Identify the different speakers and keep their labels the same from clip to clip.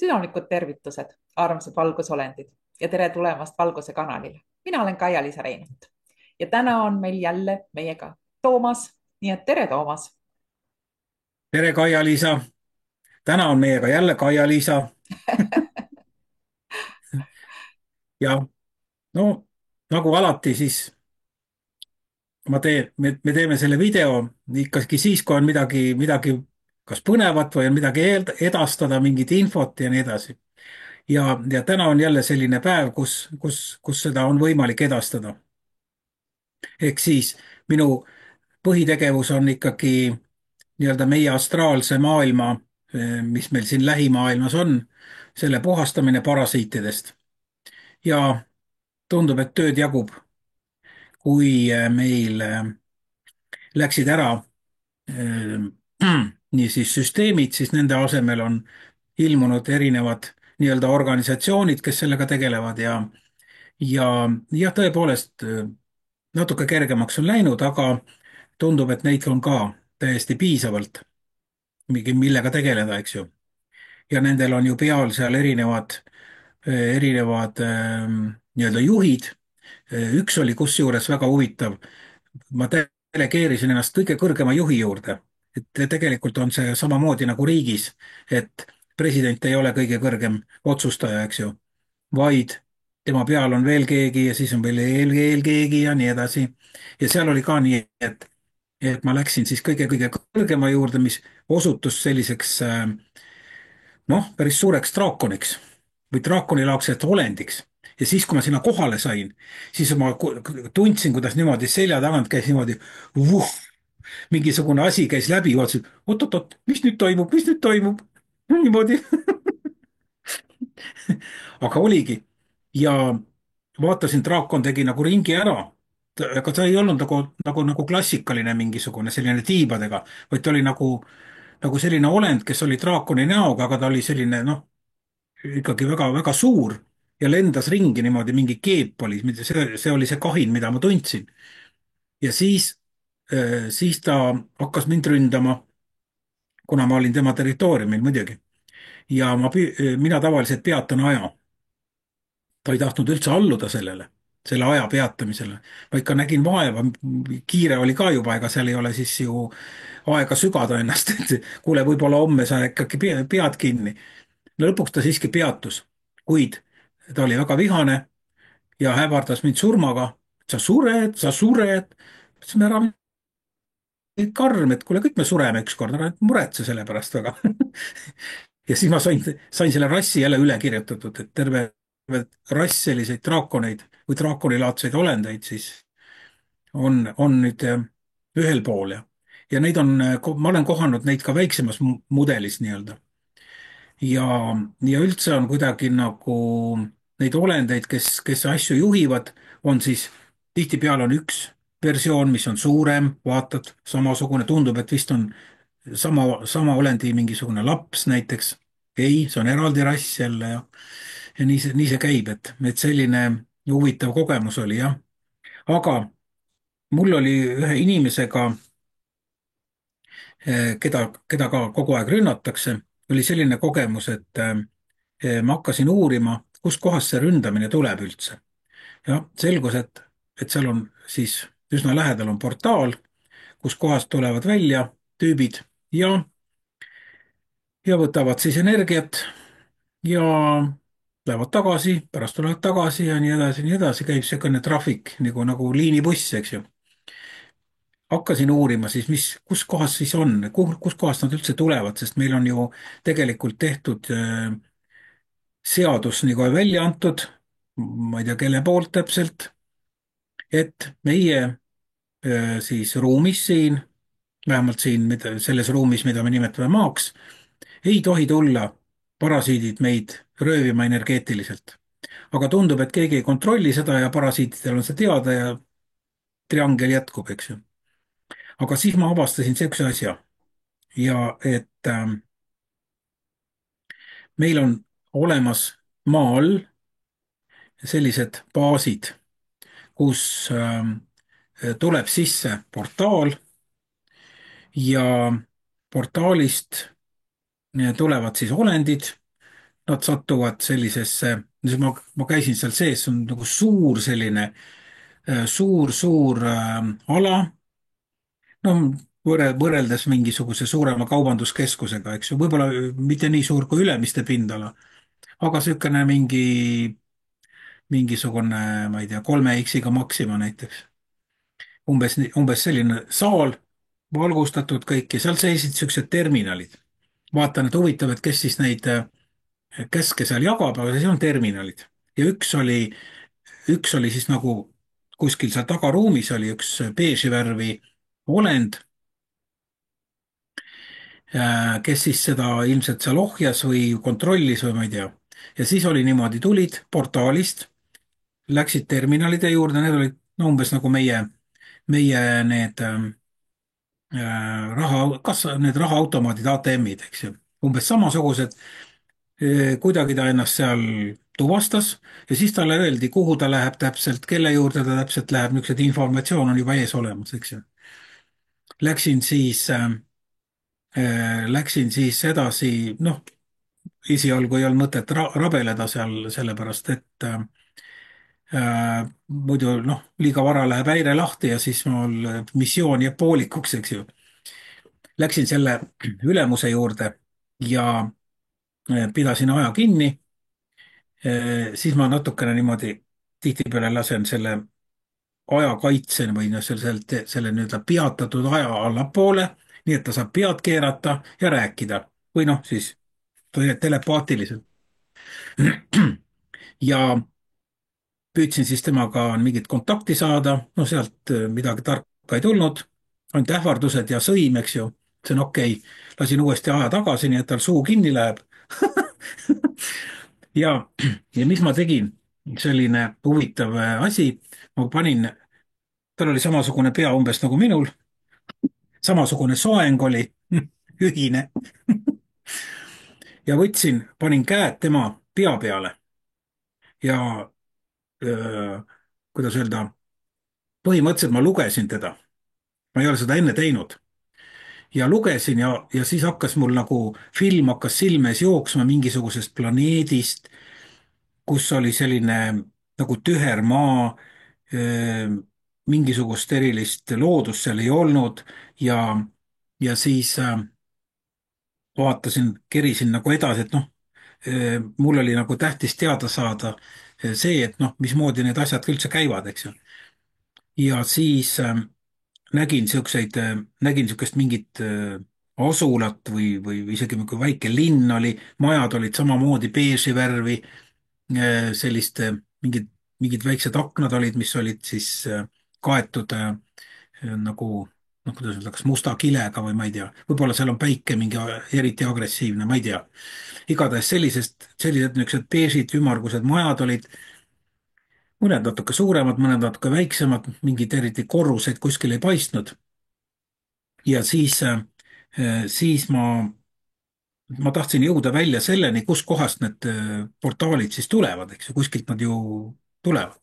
Speaker 1: Südamlikud tervitused, armsad valgusolendid ja tere tulemast Valguse kanalile. Mina olen Kaia-Liisa Reinult ja täna on meil jälle meiega Toomas. Nii et tere, Toomas.
Speaker 2: tere, Kaia-Liisa. täna on meiega jälle Kaia-Liisa. Ja no nagu alati, siis me teeme selle video ikkagi siis, kui on midagi kas põnevat või on midagi edastada, mingit infot ja nii edasi. Ja täna on jälle selline päev, kus seda on võimalik edastada. Ehk siis minu põhitegevus on ikkagi nii-öelda meie astraalse maailma, mis meil siin lähimaailmas on, selle puhastamine parasiitidest. Ja tundub, et tööd jagub, kui meil läksid ära niisiis süsteemid, siis nende asemel on ilmunud erinevad nii-öelda organisatsioonid, kes sellega tegelevad ja tõepoolest natuke kergemaks on läinud, aga tundub, et neid on ka täiesti piisavalt, millega tegeleda, eks ju. Ja nendel on ju peal seal erinevad nii-öelda juhid. Üks oli kusjuures väga huvitav. Ma delegeerisin ennast kõige kõrgema juhi juurde. Et tegelikult on see samamoodi nagu riigis, et president ei ole kõige kõrgem otsustaja, eks ju, vaid tema peal on veel keegi ja siis on veel keegi ja nii edasi. Ja seal oli ka nii, et ma läksin siis kõige-kõige kõrgema juurde, mis osutus selliseks noh, päris suureks draakoniks või draakonilaadseks olendiks. Ja siis, kui ma sinna kohale sain, siis ma tundsin, kuidas niimoodi selja tagant käis niimoodi mingisugune asi käis läbi, vaatasin, oot-oot-oot, mis nüüd toimub? Niimoodi. Aga oligi. Ja vaatasin, draakon tegi nagu ringi ära. Aga ta ei olnud nagu klassikaline mingisugune selline tiibadega, vaid ta oli nagu selline olend, kes oli draakoni näoga, aga ta oli selline, noh, ikkagi väga-väga suur ja lendas ringi niimoodi, mingi keep oli, see oli see kahin, mida ma tundsin. Ja siis ta hakkas mind ründama, kuna ma olin tema territooriumil muidugi. Ja mina tavaliselt peatan aja. Ta ei tahtnud üldse alluda selle aja peatamisele. Ma ikka nägin vaeva, kiire oli ka juba, ega seal ei ole siis ju aega sügada ennast, et kuule, võib-olla homme sa ikkagi pead kinni. No lõpuks ta siiski peatus, kuid ta oli väga vihane ja ähvardas mind surmaga. sa sured, sa sured. ütlesin, ära mind karm, et kuule, kõik me sureme ükskord, ära muretse selle pärast väga. Ja siis ma sain selle rassi jälle üle kirjutatud, et terve rass selliseid draakoneid või draakonilaadseid olendeid siis on nüüd ühel pool ja neid on, ma olen kohanud neid ka väiksemas mudelis nii-öelda. ja, ja üldse on kuidagi nagu neid olendeid, kes asju juhivad, on siis tihtipeale on üks versioon, mis on suurem, vaatad, samasugune, tundub, et vist on sama olendi mingisugune laps näiteks. ei, see on eraldi rass jälle ja nii see käib, et selline huvitav kogemus oli jah. aga mul oli ühe inimesega, keda ka kogu aeg rünnatakse, oli selline kogemus, et ma hakkasin uurima, kustkohast see ründamine tuleb üldse. ja selgus, et seal on siis üsna lähedal on portaal, kuskohast tulevad välja tüübid ja võtavad siis energiat ja lähevad tagasi, pärast tulevad tagasi ja nii edasi, käib niisugune trahvik nagu liinibuss, eks ju. Hakkasin uurima siis, kuskohast siis on, kuskohast nad üldse tulevad, sest meil on ju tegelikult tehtud seadus nagu välja antud, ma ei tea, kelle poolt täpselt, et meie siis ruumis siin, vähemalt siin, selles ruumis, mida me nimetame maaks, ei tohi tulla parasiidid meid röövima energeetiliselt. aga tundub, et keegi ei kontrolli seda ja parasiitidel on see teada ja triangel jätkub, eks ju. aga siis ma avastasin niisuguse asja ja et meil on olemas maa all sellised baasid, kus tuleb sisse portaal ja portaalist tulevad siis olendid, nad satuvad sellisesse, ma käisin seal sees, see on nagu suur selline suur ala, no võrreldes mingisuguse suurema kaubanduskeskusega, eks ju, võib-olla mitte nii suur kui Ülemiste pindala, aga niisugune mingisugune, ma ei tea, 3X-iga Maxima näiteks. umbes selline saal, valgustatud kõik ja seal seisid niisugused terminalid. vaatan, et huvitav, et kes siis neid käske seal jagab, aga siis on terminalid. ja üks oli siis nagu kuskil seal tagaruumis oli üks beeži värvi olend, kes siis seda ilmselt seal ohjas või kontrollis või ma ei tea. ja siis oli niimoodi, tulid portaalist, läksid terminalide juurde, need olid no umbes nagu meie need kas need rahaautomaadid, ATM-id, eks ju, umbes samasugused. kuidagi ta ennast seal tuvastas ja siis talle öeldi, kuhu ta läheb täpselt, kelle juurde ta täpselt läheb, niisugused informatsioon on juba ees olemas, eks ju. Läksin siis läksin siis edasi, noh, esialgu ei olnud mõtet rabeleda seal, sellepärast et muidu noh, liiga vara läheb häire lahti ja siis mul missioon jääb poolikuks, eks ju. Läksin selle ülemuse juurde ja pidasin aja kinni. Siis ma natukene niimoodi tihtipeale lasen selle aja kaitsen või noh, selle nii-öelda peatatud aja allapoole, nii et ta saab pead keerata ja rääkida või noh, siis telepaatiliselt. ja püüdsin siis temaga mingit kontakti saada, no sealt midagi tarka ei tulnud, ainult ähvardused ja sõim, eks ju, see on okei okay. Lasin uuesti aja tagasi, nii et tal suu kinni läheb. ja mis ma tegin? selline huvitav asi, ma panin, tal oli samasugune pea umbes nagu minul, samasugune soeng oli, ühine, ja panin käed tema pea peale ja kuidas öelda, põhimõtteliselt ma lugesin teda, ma ei ole seda enne teinud ja lugesin ja siis hakkas mul nagu film hakkas silme ees jooksma mingisugusest planeedist, kus oli selline nagu tüher maa, mingisugust erilist loodust seal ei olnud ja, ja siis vaatasin, kerisin nagu edasi, et noh, mul oli nagu tähtis teada saada see, et noh, mismoodi need asjad üldse käivad, eks ju. ja siis nägin niisugust mingit asulat või isegi kui väike linn oli, majad olid samamoodi beeži värvi, sellist mingid väiksed aknad olid, mis olid siis kaetud nagu noh, kuidas öelda, kas musta kilega või ma ei tea, võib-olla seal on päike mingi eriti agressiivne, ma ei tea. igatahes sellised niisugused beežid ümmargused majad olid, mõned natuke suuremad, mõned natuke väiksemad, mingeid eriti korruseid kuskil ei paistnud. ja siis ma tahtsin jõuda välja selleni, kuskohast need portaalid siis tulevad, eks ju, kuskilt nad ju tulevad.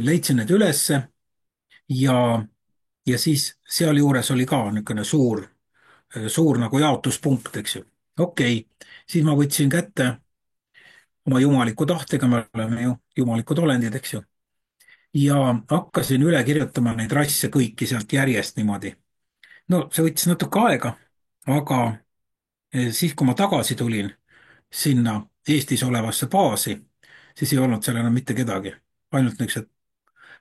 Speaker 2: Leidsin need ülesse ja, ja siis sealjuures oli ka niisugune suur nagu jaotuspunkt, eks ju. okei okay., siis ma võtsin kätte oma jumaliku tahtega, me oleme ju jumalikud olendid, eks ju. Ja hakkasin üle kirjutama neid rasse kõiki sealt järjest niimoodi. no see võttis natuke aega, aga siis, kui ma tagasi tulin sinna Eestis olevasse baasi, siis ei olnud seal enam mitte kedagi. ainult niisugused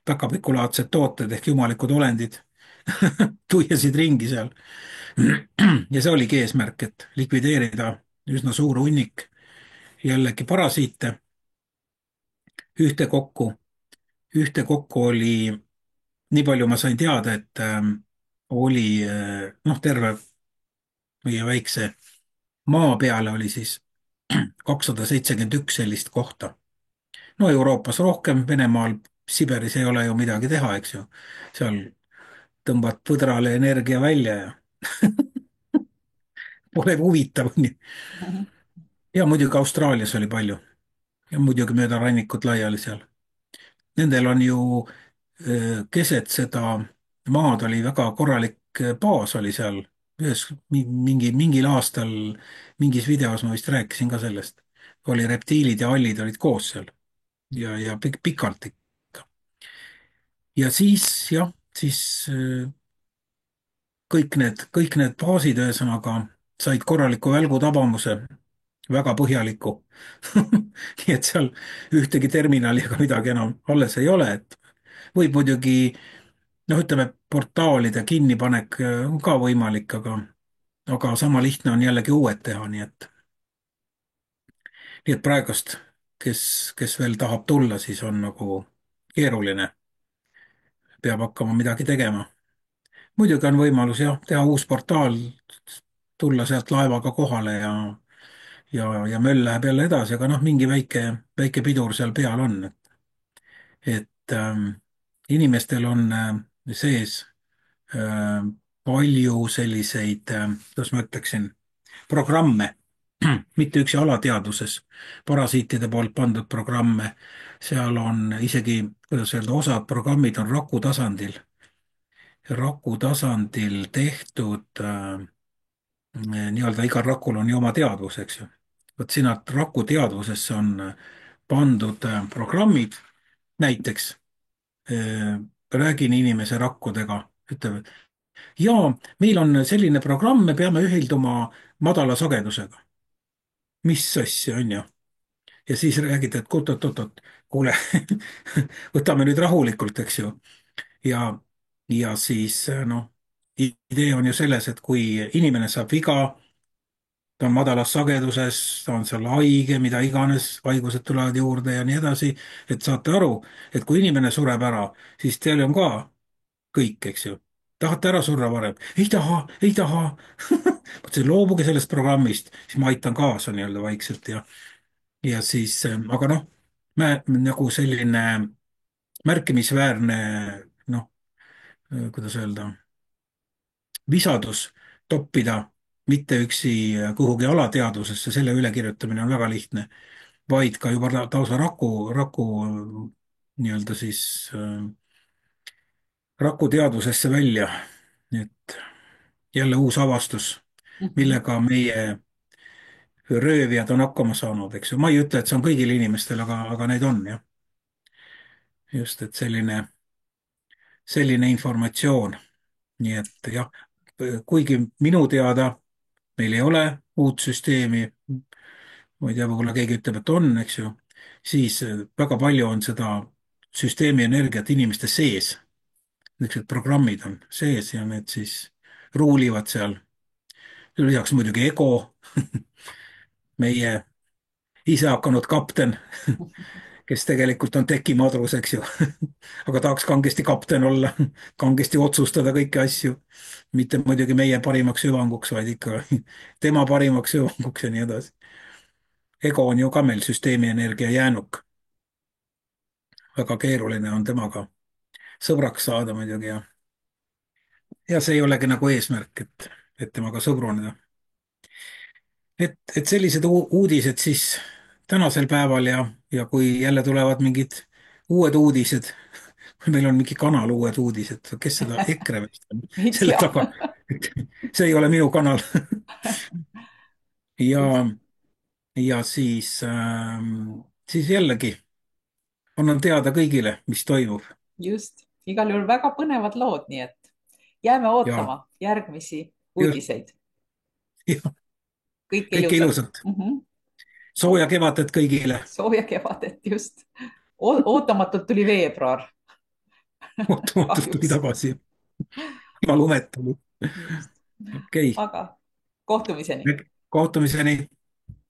Speaker 2: päkapikulaadsed tooted ehk jumalikud olendid tuiasid ringi seal. ja see oligi eesmärk, et likvideerida üsna suur hunnik jällegi parasiite. ühtekokku, ühtekokku oli, nii palju ma sain teada, et oli noh, terve meie väikse maa peale oli siis 271 sellist kohta. no Euroopas rohkem, Venemaal, Siberis ei ole ju midagi teha, eks ju. seal tõmbad põdrale energia välja ja pole huvitav, onju. ja muidugi Austraalias oli palju ja muidugi mööda rannikut laiali seal. Nendel on ju keset seda maad oli väga korralik baas oli seal. Mingil aastal mingis videos ma vist rääkisin ka sellest. oli reptiilid ja hallid olid koos seal ja pikalt ikka. ja siis jah, siis kõik need baasid ühesõnaga said korraliku välgutabamuse, väga põhjaliku nii et seal ühtegi terminali ega midagi enam alles ei ole, et võib muidugi noh, ütleme portaalide kinnipanek on ka võimalik, aga sama lihtne on jällegi uued teha, nii et praegust, kes veel tahab tulla, siis on nagu keeruline, peab hakkama midagi tegema. muidugi on võimalus jah, teha uus portaal, tulla sealt laevaga kohale ja möll läheb jälle edasi, aga noh, mingi väike pidur seal peal on, et inimestel on sees palju selliseid, kuidas ma ütleksin, programme, mitte üksi alateadvuses, parasiitide poolt pandud programme, seal on isegi, kuidas öelda, osad programmid on raku tasandil tehtud nii-öelda igal rakul on ju oma teadvus, eks ju. vot sinna raku teadvusesse on pandud programmid, näiteks räägin inimese rakkudega, ütleb, jaa, meil on selline programm, me peame ühilduma madala sagedusega. mis asja, on ju? ja siis räägid, et oot-oot-oot, kuule võtame nüüd rahulikult, eks ju. ja siis noh, idee on ju selles, et kui inimene saab viga, ta on madalas sageduses, ta on seal haige, mida iganes, haigused tulevad juurde ja nii edasi, et saate aru, et kui inimene sureb ära, siis teil on ka kõik, eks ju. tahate ära surra varem? ei taha, ei taha mõtlesin, loobuge sellest programmist, siis ma aitan kaasa nii-öelda vaikselt ja siis, aga noh, nagu selline märkimisväärne, noh, kuidas öelda, visadus toppida mitte üksi kuhugi alateadvusesse, selle ülekirjutamine on väga lihtne, vaid ka juba raku nii-öelda siis raku teadvusesse välja. nii et jälle uus avastus,
Speaker 1: Mhm.
Speaker 2: millega meie röövijad on hakkama saanud, eks ju. ma ei ütle, et see on kõigil inimestel, aga neid on jah. just, et selline informatsioon. nii et jah, kuigi minu teada meil ei ole uut süsteemi, ma ei tea, võib-olla keegi ütleb, et on, eks ju, siis väga palju on seda süsteemi energiat inimeste sees. Niisugused programmid on sees ja need siis ruulivad seal. lisaks muidugi ego, meie isehakanud kapten, kes tegelikult on tekimadrus, eks ju. aga tahaks kangesti kapten olla, kangesti otsustada kõiki asju. mitte muidugi meie parimaks hüvanguks, vaid ikka tema parimaks hüvanguks ja nii edasi. ego on ju ka meil süsteemi energia jäänuk. väga keeruline on temaga sõbraks saada muidugi ja see ei olegi nagu eesmärk, et temaga sõbruneda. et sellised uudised siis tänasel päeval ja kui jälle tulevad mingid uued uudised, kui meil on mingi kanal Uued Uudised, kes seda, EKRE vist on
Speaker 1: ei
Speaker 2: selle
Speaker 1: tea.
Speaker 2: taga. see ei ole minu kanal.
Speaker 1: just,
Speaker 2: ja, ja siis jällegi annan teada kõigile, mis toimub
Speaker 1: just, igal juhul väga põnevad lood, nii et jääme
Speaker 2: ja,
Speaker 1: ootama järgmisi
Speaker 2: ja,
Speaker 1: uudiseid.
Speaker 2: ja
Speaker 1: Kõike
Speaker 2: kõike
Speaker 1: ilusat
Speaker 2: ilusat.
Speaker 1: mm. -hmm.
Speaker 2: sooja kevadet kõigile.
Speaker 1: sooja kevadet, just. Ootamatult tuli veebruar.
Speaker 2: ootamatult tuli
Speaker 1: kahjuks.
Speaker 2: tagasi. ilma lumeta.
Speaker 1: just,
Speaker 2: okei
Speaker 1: aga kohtumiseni.
Speaker 2: kohtumiseni.